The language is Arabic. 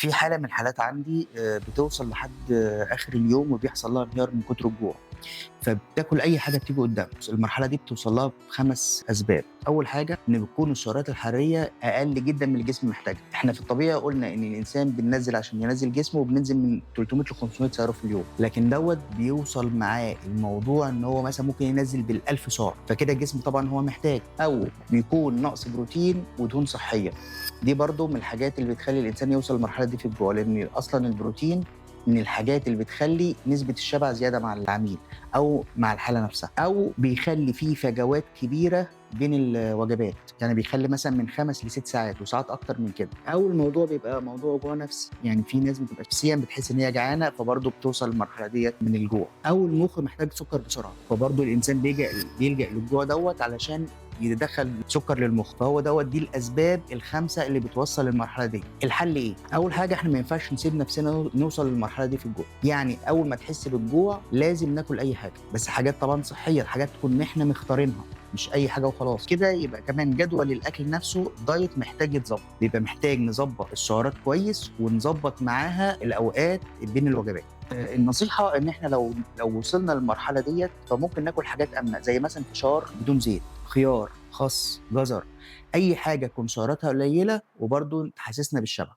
في حالة من الحالات عندي بتوصل لحد آخر اليوم وبيحصل لها انهيار من كتر الجوع، فبتاكل أي حاجة بتيجي قدامها. المرحلة دي بتوصل لها ب5 أسباب. أول حاجة إن بتكون السعرات الحرارية أقل جدًا من اللي الجسم محتاجها. إحنا في الطبيعي قُلنا إن الإنسان بننزّل عشان ينزّل جسمه وبننزل من 300 ل500 سعرة في اليوم، لكن دوّة بيوصل معاه الموضوع إن هو مثلًا ممكن ينزّل بال1000 سعر، فكده الجسم طبعًا هو محتاج، أو بيكون نقص بروتين ودهون صحية. دي برضه من الحاجات اللي بتخلّي الإنسان يوصل للمرحلة دي في الجوع، لإن أصلًا البروتين من الحاجات اللي بتخلّي نسبة الشبع زيادة مع العميل أو مع الحالة نفسها، أو بيخلّي في فجوات كبيرة بين الوجبات، يعني بيخلّي مثلًا من 5 ل6 ساعات وساعات أكتر من كده، أو الموضوع بيبقى موضوع جوع نفسي، يعني في ناس بتبقى نفسيًا بتحس إن هي جعانة فبرضه بتوصل للمرحلة ديّة من الجوع، أو المُخ محتاج سُكّر بسرعة، فبرضه الإنسان بيلجأ للجوع دوّة علشان يدخّل سُكّر للمُخ، فهو دوّة دي الأسباب ال5 اللي بتوصّل للمرحلة دي. الحل إيه؟ أول حاجة إحنا ما ينفعش نسيب نفسنا نوصل للمرحلة دي في الجوع، يعني أول ما تحس بالجوع لازم ناكل أي حاجة، بس حاجات طبعًا صحية، حاجات تكون إحنا مختارينها، مش أي حاجة وخلاص. كده يبقى كمان جدول الأكل نفسه الdiet محتاج يتضبط، بيبقى محتاج نضبّط السعرات كويس ونضبّط معاها الأوقات بين الوجبات. النصيحة إن إحنا لو وصلنا للمرحلة ديّة فممكن ناكل حاجات آمنة، زي مثلًا فشار بدون زيت، خيار، خس، جزر، أي حاجة تكون سعراتها قليلة وبرضه تحسسنا بالشبع.